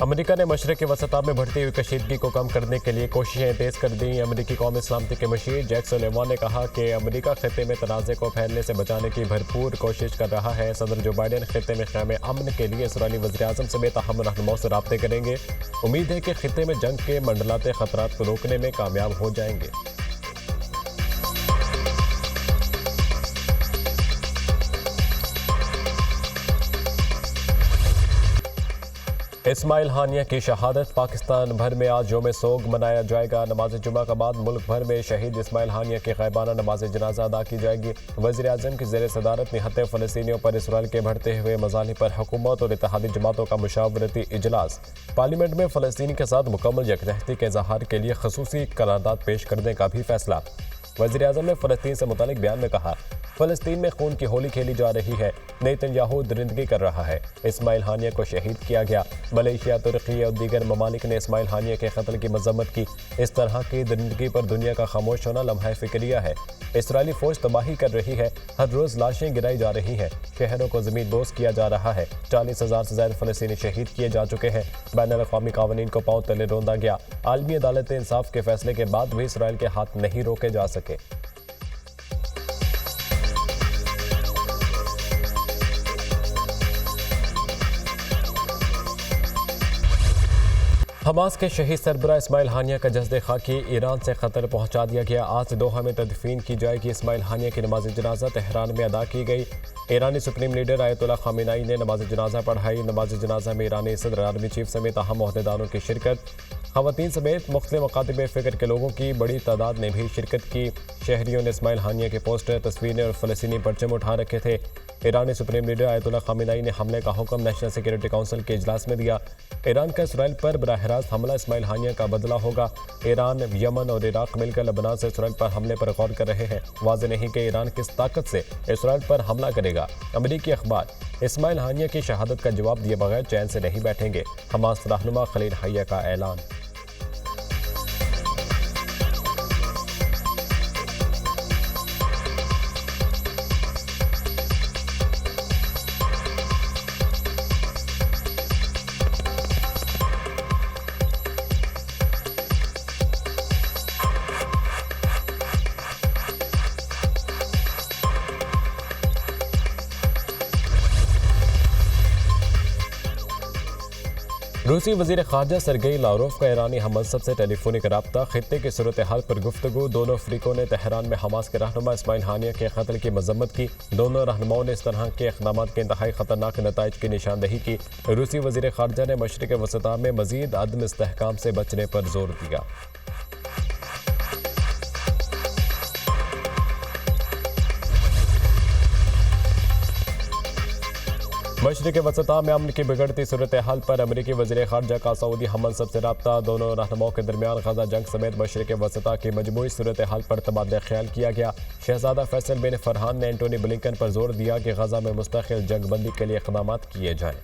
America ने मशरक़ वसता में बढ़ती हुई कशीदगी को कम करने के लिए कोशिशें तेज़ कर दी। अमेरिकी कौमी सलामती के मशीर जैक सुलेमान ने कहा कि अमेरिका खित्ते में तनाज़े को फैलने से बचाने की भरपूर कोशिश कर रहा है। सदर जो बाइडेन खित्ते में क़याम अमन के लिए इसराइली वज़ीर-ए-आज़म से बेतहम रहनुमाओं से राब्ते करेंगे। उम्मीद है कि खित्ते में जंग के मंडलाते ख़तरात को रोकने में कामयाब हो जाएंगे। इस्माइल हानिया की शहादत। पाकिस्तान भर में आज यौम सोग मनाया जाएगा। नमाज जुमा के बाद मुल्क भर में शहीद इस्माइल हानिया की ग़ायबाना नमाज जनाजा अदा की जाएगी। वज़ीर आज़म की ज़ेर सदारत निहत्ते फ़लस्तीनियों पर इसराइल के बढ़ते हुए मज़ालिम पर हुकूमत और इत्तेहादी जमातों का मुशावरती इजलास। पार्लियामेंट में फ़लस्तीन के साथ मुकम्मल यकजहती के इज़हार के लिए ख़ुसूसी करारदाद पेश करने का भी फैसला। वज़ीर आज़म ने फ़लस्तीन से मुतालिक बयान में कहा, फ़लस्तीन में खून की होली खेली जा रही है। नेतन्याहू दरिंदगी कर रहा है। इस्माइल हानिया को शहीद किया गया। मलेशिया, तुर्की और दीगर ममालिक ने इस्माइल हानिया के कत्ल की मजम्मत की। इस तरह की दरिंदगी पर दुनिया का खामोश होना लम्हा फ़िक्रिया है। इसराइली फ़ौज तबाही कर रही है। हर रोज़ लाशें गिराई जा रही हैं। शहरों को ज़मीन दोज किया जा रहा है। 40,000 से ज़्यादा फ़लस्तीनी शहीद किए जा चुके हैं। बैनुल-अक़वामी क़वानीन को पांव तले रौंदा गया। आलमी अदालत इंसाफ के फैसले के बाद भी इसराइल के हाथ नहीं रोके जा सके। हमास के शहीद सरबराह इस्माइल हानिया का जस्द खाकी ईरान से क़तर पहुंचा दिया गया। आज से दोहा में तदफीन की जाएगी। इस्माइल हानिया की नमाज जनाजा तेहरान में अदा की गई। ईरानी सुप्रीम लीडर आयतुल्लाह ख़ामेनी ने नमाज जनाजा पढ़ाई। नमाज जनाजा में ईरानी सदर, आर्मी चीफ समेत अहम ओहदेदारों की शिरकत। ख़वातीन समेत मुख्तलिफ मकातिब फ़िक्र के लोगों की बड़ी तादाद ने भी शिरकत की। शहरियों ने इस्माइल हानिया के पोस्टर, तस्वीरें और फ़लस्तीनी परचम उठा रखे थे। ईरानी सुप्रीम लीडर आयतुल्लाह ख़ामेनी ने हमले का हुक्म नेशनल सिक्योरिटी काउंसिल के इजलास में दिया। ईरान का इसराइल पर बराह रास्त हमला इस्माइल हानिया का बदला होगा। ईरान, यमन और इराक मिलकर लबनान से इसराइल पर हमले पर गौर कर रहे हैं। वाज़ेह नहीं कि ईरान किस ताकत से इसराइल पर हमला करेगा। अमरीकी अखबार इस्माइल हानिया की शहादत का जवाब दिए बगैर चैन से नहीं बैठेंगे। हमास रहनुमा खलील हैया का ऐलान। रूसी वज़ीर ख़ारजा सरगेई लावरोव का ईरानी हममंसब से टेलीफोनिक रब्ता। खित्ते की सूरत हाल पर गुफ्तगू। दोनों फ़रीकों ने तेहरान में हमास के रहनुमा इस्माइल हानिया के कत्ल की मजम्मत की। दोनों रहनुमाओं ने इस तरह के इक़दाम के इंतहाई ख़तरनाक नताइज की निशानदही की। रूसी वज़ीर ख़ारजा ने मशरिक़ वसता में मज़ीद अदम इस्तेहकाम से बचने पर जोर दिया। मशरिक़ वसता में अमन की बिगड़ती सूरत हाल पर अमरीकी वज़ीर ख़ारजा का सऊदी हममंसब से रब्ता। दोनों रहनुमाओं के दरमियान गजा जंग समेत मशरिक़ वसता की मजमूई सूरत हाल पर तबादला ख्याल किया गया। शहज़ादा फैसल बिन फरहान ने एंटोनी ब्लिंकन पर जोर दिया कि गजा में मुस्तक़िल जंग बंदी के लिए इक़दाम किए जाएँ।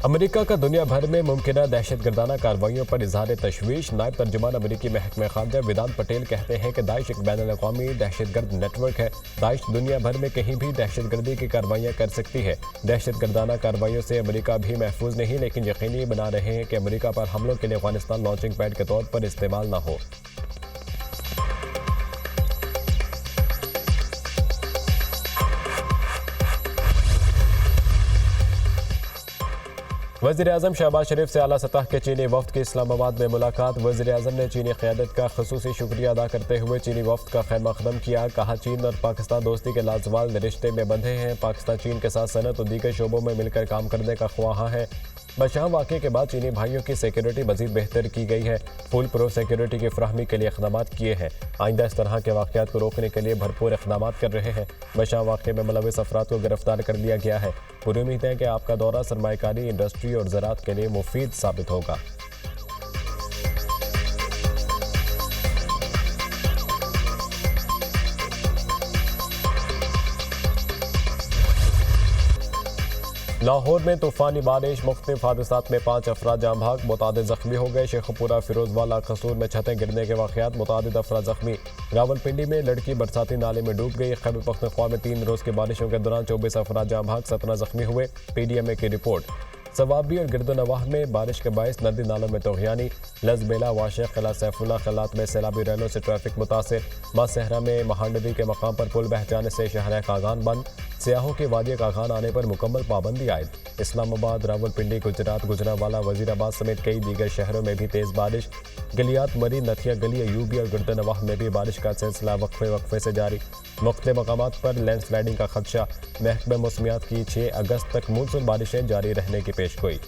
अमेरिका का दुनिया भर में मुमकिन दहशतगर्दाना कार्रवाइयों पर इजहार तशवीश। नायब तर्जुमान अमेरिकी महकमा ख़ारजा वेदांत पटेल कहते हैं कि दाइश एक बैनुल-अक़वामी दहशतगर्द नेटवर्क है। दाइश दुनिया भर में कहीं भी दहशतगर्दी की कार्रवाइयाँ कर सकती है। दहशतगर्दाना कार्रवाइयों से अमेरिका भी महफूज नहीं, लेकिन यकीनी बना रहे हैं कि अमेरिका पर हमलों के लिए अफगानिस्तान लॉन्चिंग पैड के तौर पर इस्तेमाल न हो। वज़ीर-ए-आज़म शहबाज शरीफ से आला सतह के चीनी वफ़द की इस्लामाबाद में मुलाकात। वज़ीर-ए-आज़म ने चीनी क़यादत का ख़ुसूसी शुक्रिया अदा करते हुए चीनी वफ़द का खैर मक़दम किया। कहा, चीन और पाकिस्तान दोस्ती के लाज़वाल रिश्ते में बंधे हैं। पाकिस्तान चीन के साथ सनत और दीगर शोबों में मिलकर काम करने का ख्वाहा है। बशाम वाक़े के बाद चीनी भाइयों की सिक्योरिटी मज़ीद बेहतर की गई है। फुल प्रूफ सिक्योरिटी की फराहमी के लिए इक़दाम किए हैं। आइंदा इस तरह के वाक़यात को रोकने के लिए भरपूर इक़दाम कर रहे हैं। बशाम वाक़े में मुलविस अफराद को गिरफ्तार कर लिया गया है। पूरी उम्मीद है कि आपका दौरा सरमायाकारी, इंडस्ट्री और ज़राअत के लिए मुफीद साबित होगा। लाहौर में तूफानी बारिश, मुख्तलिफ हादसात में 5 अफराद जाम भाग, मुतादिद जख्मी हो गए। शेखपुरा, फिरोजवाला, कसूर में छतें गिरने के वाक़यात, मुतादिद अफराद जख्मी। रावलपिंडी में लड़की बरसाती नाले में डूब गई। खैबर पख्तूनख्वा में 3 रोज़ की बारिशों के दौरान 24 अफराद जाम भाग, 17 जख्मी हुए। PDMA की रिपोर्ट। सवाबी और गिरदोनवाह में बारिश के बायस नदी नालों में तोगयानी, लजबेला, वाशिक, किला सैफुल्ला खिलात में सैलाबी रैलों से ट्रैफिक मुतासर। मां सहरा में महानदी के मकाम पर पुल बह जाने से शहर कागान बंद। सियाहों के वादी कागान आने पर मुकम्मल पाबंदी आयद। इस्लामाबाद, रावलपिंडी, गुजरात, गुजरांवाला, वजीराबाद समेत कई दीगर शहरों में भी तेज़ बारिश। गलियात, मरी, नथिया गली, अयूबी और गिरदोनवाह में भी बारिश का सिलसिला वक्फे से जारी। मुख्तलिफ मकामात पर लैंडस्लाइडिंग का खदशा। महकमा मौसमियात की 6 अगस्त तक मानसून बारिशें जारी रहने की पेशगोई।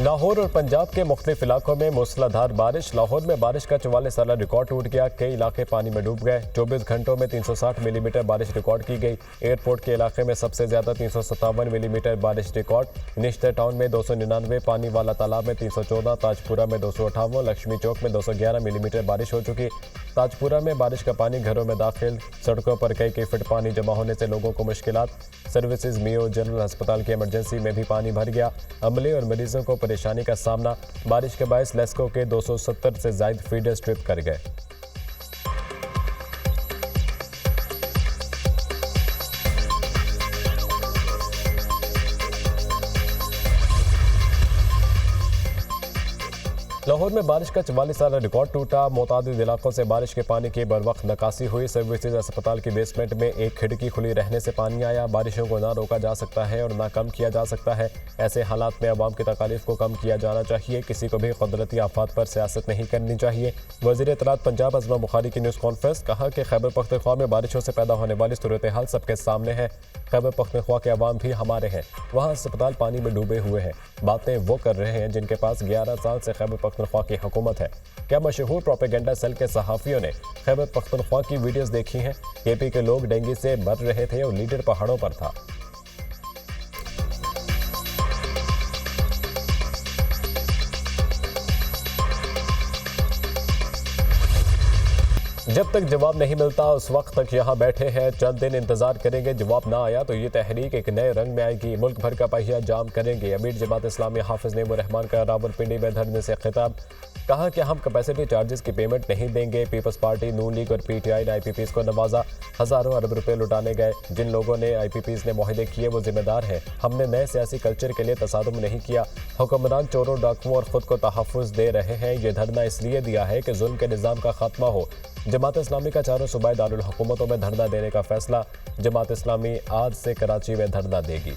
लाहौर और पंजाब के मुख्तलिफ इलाकों में मूसलाधार बारिश। लाहौर में बारिश का 44 साला रिकॉर्ड टूट गया। कई इलाके पानी में डूब गए। 24 घंटों में 360 मिलीमीटर बारिश रिकॉर्ड की गई। एयरपोर्ट के इलाके में सबसे ज्यादा 357 मिलीमीटर बारिश रिकॉर्ड। निश्तर टाउन में 299, पानी वाला तालाब में 314, ताजपुरा में 258, लक्ष्मी चौक में 211 मिलीमीटर बारिश हो चुकी। ताजपुरा में बारिश का पानी घरों में दाखिल। सड़कों पर कई फुट पानी जमा होने से लोगों को मुश्किलात। सर्विसेज मियो जनरल अस्पताल की इमरजेंसी में भी पानी भर गया। अमले और मरीजों को परेशानी का सामना। बारिश के बायस लेस्को के 270 से जायद फीडर स्ट्रिप कर गए। लाहौर में बारिश का 44 साला रिकॉर्ड टूटा। मुतादिद इलाकों से बारिश के पानी की बर वक्त निकासी हुई। सर्विसेज अस्पताल की बेसमेंट में एक खिड़की खुली रहने से पानी आया। बारिशों को ना रोका जा सकता है और ना कम किया जा सकता है। ऐसे हालात में अवाम की तकालीफ को कम किया जाना चाहिए। किसी को भी कुदरती आफात पर सियासत नहीं करनी चाहिए। वज़ीर इत्तलात पंजाब अज़मा बुखारी की न्यूज़ कॉन्फ्रेंस। कहा कि खैबर पख्तूनख्वा में बारिशों से पैदा होने वाली सूरत हाल सबके सामने है। खैबर पख्तूनख्वा के अवाम भी हमारे हैं। वहाँ अस्पताल पानी में डूबे हुए हैं। बातें वो कर रहे हैं जिनके पास 11 साल से खैबर पख्तूनख्वा की हुकूमत है। क्या मशहूर प्रोपेगेंडा सेल के सहाफ़ियों ने खैबर पख्तूनख्वा की वीडियोस देखी हैं? KP के लोग डेंगू से मर रहे थे और लीडर पहाड़ों पर था। जब तक जवाब नहीं मिलता उस वक्त तक यहाँ बैठे हैं। चंद दिन इंतजार करेंगे। जवाब ना आया तो ये तहरीक एक नए रंग में आएगी। मुल्क भर का पहिया जाम करेंगे। अमीर जमात इस्लामी हाफिज नेमो रहमान का रावलपिंडी में धरने से खिताब। कहा कि हम कैपेसिटी चार्जेस की पेमेंट नहीं देंगे। पीपल्स पार्टी, नून लीग और PTI ने IPPs को नवाजा। हजारों अरब रुपए लुटाने गए। जिन लोगों ने IPPs ने मुआहदे किए वो जिम्मेदार हैं। हमने नए सियासी कल्चर के लिए तसादुम नहीं किया। हुक्मरान चोरों, डाकुओं और खुद को तहफ़्फ़ुज़ दे रहे हैं। ये धरना इसलिए दिया है कि जुल्म के निज़ाम का खात्मा हो। जमात इस्लामी का चारों सूबाई दारुल हुकूमतों में धरना देने का फैसला। जमात इस्लामी आज से कराची में धरना देगी।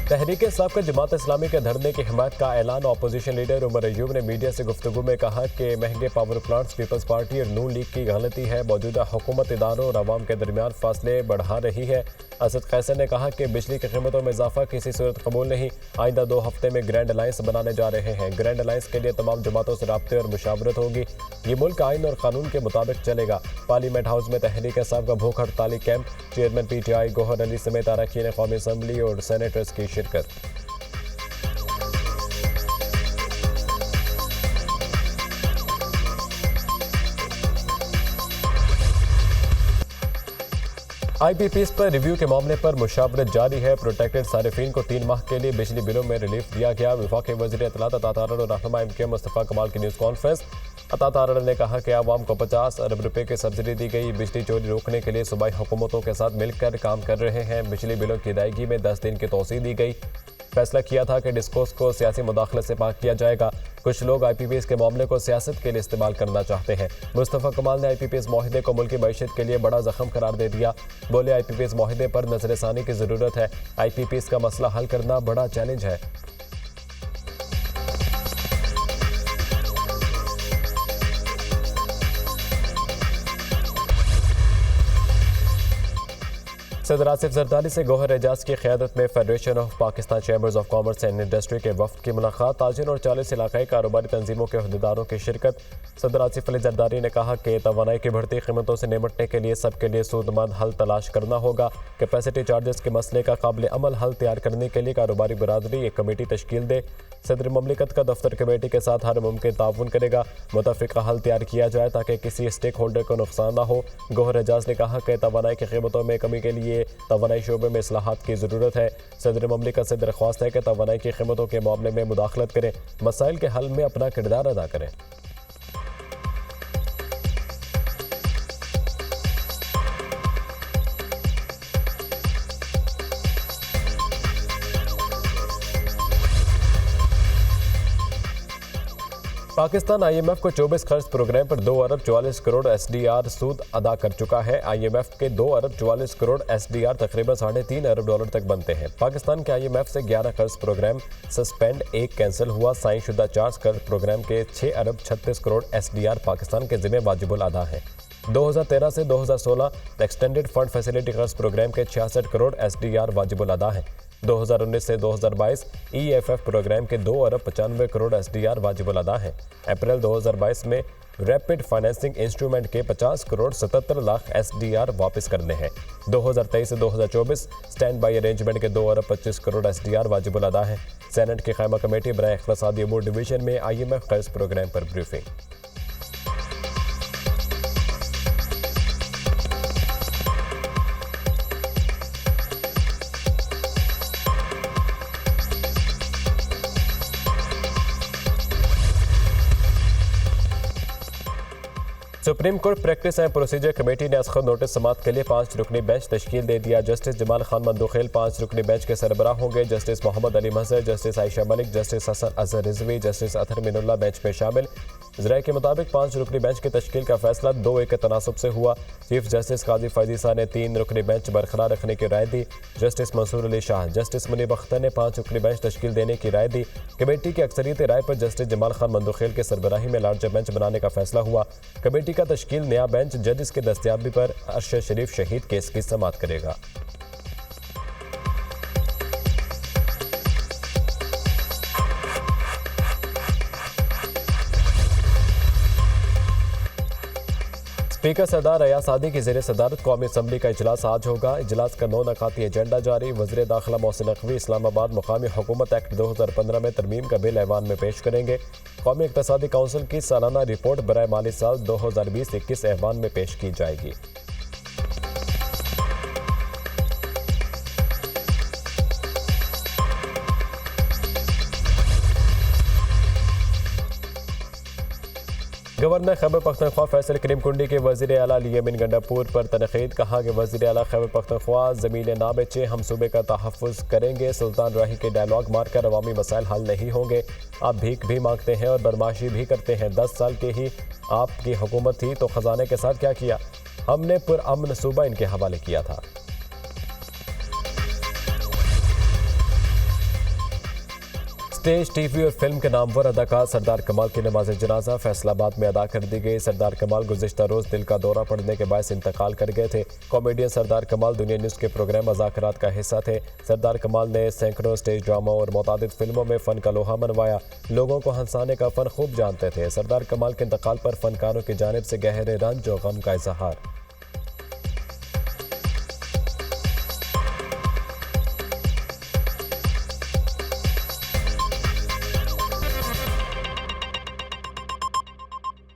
तहरीक साबिक़ जमात इस्लामी के धरने की हिमायत का ऐलान। अपोजिशन लीडर उमर अयूब ने मीडिया से गुफ्तगू में कहा कि महंगे पावर प्लांट्स पीपल्स पार्टी और नून लीग की गलती है। मौजूदा हुकूमत इदारों और अवाम के दरमियान फासले बढ़ा रही है। असद कैसर ने कहा कि बिजली की कीमतों में इजाफा किसी सूरत कबूल नहीं। आइंदा 2 हफ्ते में ग्रैंड अलायंस बनाने जा रहे हैं। ग्रैंड अलायंस के लिए तमाम जमातों से राब्ते और मुशावरत होगी। ये मुल्क आइन और कानून के मुताबिक चलेगा। पार्लियामेंट हाउस में तहरीक साहब का भूख हड़ताली camp. Chairman PTI Gauhar Ali समेत अरकान कौमी असम्बली और सेनेटर्स की शिरकत। IPPs पर रिव्यू के मामले पर मुशावरत जारी है। प्रोटेक्टेड सारिफीन को 3 माह के लिए बिजली बिलों में रिलीफ दिया गया। वफाकी वज़ीर इत्तलात अता तारड़ और रहनुमा MK मुस्तफ़ा कमाल की न्यूज़ कॉन्फ्रेंस। अता तारड़ ने कहा कि आवाम को 50 अरब रुपए की सब्सिडी दी गई। बिजली चोरी रोकने के लिए सूबाई हुकूमतों के साथ मिलकर काम कर रहे हैं। बिजली बिलों की अदायगी में 10 दिन की तोसी दी गई। फैसला किया था कि डिस्कोस को सियासी मुदाखलत से पाक किया जाएगा। कुछ लोग IPPs के मामले को सियासत के लिए इस्तेमाल करना चाहते हैं। मुस्तफ़ा कमाल ने IPPs मुआहदे को मुल्की मईशत के लिए बड़ा जख्म करार दे दिया। बोले IPPs मुआहदे पर नजरसानी की ज़रूरत है। IPPs का मसला हल करना बड़ा चैलेंज है। सदर आसिफ जरदारी से गौहर एजाज की क़यादत में federation of Pakistan chambers of commerce and industry के वफ्द की मुलाकात, ताजिर और 40 इलाकाई कारोबारी तंजीमों के अहदेदारों की शिरकत। सदर आसिफ अली जरदारी ने कहा कि तवानाई की बढ़ती कीमतों से निपटने के लिए सबके लिए सूदमंद हल तलाश करना होगा। कैपेसिटी चार्जेस के मसले का काबिल अमल हल तैयार करने के लिए कारोबारी बरादरी एक कमेटी तश्कील दे। सदर ममलिकत का दफ्तर कमेटी के साथ हर मुमकिन ताउन करेगा, मुतफ़िका हल तैयार किया जाए ताकि किसी स्टेक होल्डर को नुकसान न हो। गौहर एजाज ने कहा कि तवानाई की कीमतों में कमी के लिए तवानाई शोबे में इस्लाहात की ज़रूरत है। सदर ममलिकत से दरख्वास्त है कि तवानाई की कीमतों के मामले में मुदाखलत करें, मसाइल के हल में अपना किरदार अदा करें। पाकिस्तान IMF को 24 खर्च प्रोग्राम पर 2 अरब 44 करोड़ SDR सूद अदा कर चुका है। IMF के 2 अरब 44 करोड़ SDR तकरीबन $3.5 अरब तक बनते हैं। पाकिस्तान के IMF से 11 कर्ज प्रोग्राम सस्पेंड, 1 कैंसिल हुआ। साइन शुदा 4 कर्ज प्रोग्राम के 6 अरब 36 करोड़ SDR पाकिस्तान के जिम्मे वाजिबुल अदा है। 2013 से 2016 एक्सटेंडेड फंड फैसिलिटी कर्ज प्रोग्राम के 66 करोड़ SDR वाजिबुल अदा है। 2019 से 2022 EFF प्रोग्राम के 2 अरब 95 करोड़ SDR वाजिबुल अदा है। अप्रैल 2022 में रैपिड फाइनेंसिंग इंस्ट्रूमेंट के 50 करोड़ 77 लाख SDR वापस करने हैं। 2023 से 2024 स्टैंड बाई अरेंजमेंट के 2 अरब 25 करोड़ SDR वाजिबुल अदा है। सेनेट की क़ायमा कमेटी बराए इक़्तिसादी अमूर डिवीज़न में IMF कर्ज प्रोग्राम पर briefing. Supreme court practice and procedure committee ने असखत नोटिस समात के लिए 5 रुकनी बेंच तश्कील दे दिया। जस्टिस जमाल खान मंदोखेल 5 रुकनी बेंच के सरबराह होंगे। Justice Mohammad Ali Mazhar, justice Ayesha Malik, justice Hasan Azhar Rizvi, justice Athar Minallah bench में शामिल। ज़राए के मुताबिक 5 रुकनी बेंच की तश्कील का फैसला 2-1 के तनासब से हुआ। चीफ जस्टिस काजी फैजीसा ने 3 रुकनी बेंच बरकरार रखने की राय दी। जस्टिस मंसूर अली शाह, जस्टिस मुनीब अख्तर ने 5 रुकनी बेंच तश्कील देने की राय दी। कमेटी की अक्सरियती राय पर जस्टिस जमाल खान मंदोखेल के सरबराही में लार्जर बेंच बनाने का फैसला हुआ। कमेटी का तश्कील नया बेंच जजेस की दस्तयाबी पर अरशद शरीफ शहीद केस की समाअत करेगा। स्पीकर सरदार अयाज सादी की ज़ेर सदारत कौमी असम्बली का इजलास आज होगा। इजलास का 9 नकाती एजेंडा जारी। वज़ीर दाखिला मोहसिन नकवी इस्लामाबाद मुकामी हुकूमत एक्ट 2015 में तरमीम का बिल ऐवान में पेश करेंगे। कौमी इक़्तिसादी काउंसिल की सालाना रिपोर्ट बराए माली साल 2020-21 ऐवान में पेश की जाएगी। गवर्नर खैबर पख्तनख्वा फैसल करीम कुंडी के वज़ीर आला लियमिन गंडापुर पर तनकीद। कहा कि वज़ीर आला खैबर पख्तनख्वा ज़मीनें ना बेचे, हम सूबे का तहफ़्फ़ुज़ करेंगे। सुल्तान राही के डायलॉग मारकर अवामी मसाइल हल नहीं होंगे। आप भीख भी मांगते हैं और बदमाशी भी करते हैं। 10 साल की ही आपकी हुकूमत थी तो ख़जाने के साथ क्या किया? हमने पुरअमन सूबा इनके हवाले किया था। स्टेज, टीवी और फिल्म के नामवर अदाकार सरदार कमाल की नमाज जनाजा फैसलाबाद में अदा कर दी गई। सरदार कमाल गुज़िश्ता रोज़ दिल का दौरा पड़ने के बायस इंतकाल कर गए थे। कॉमेडियन सरदार कमाल दुनिया न्यूज़ के प्रोग्राम मुज़ाकरात का हिस्सा थे। सरदार कमाल ने सैकड़ों स्टेज ड्रामा और मुतादिद फिल्मों में फ़न का लोहा मनवाया। लोगों को हंसाने का फ़न खूब जानते थे। सरदार कमाल के इंतकाल पर फ़नकारों की जानिब से गहरे रंज और गम का इजहार।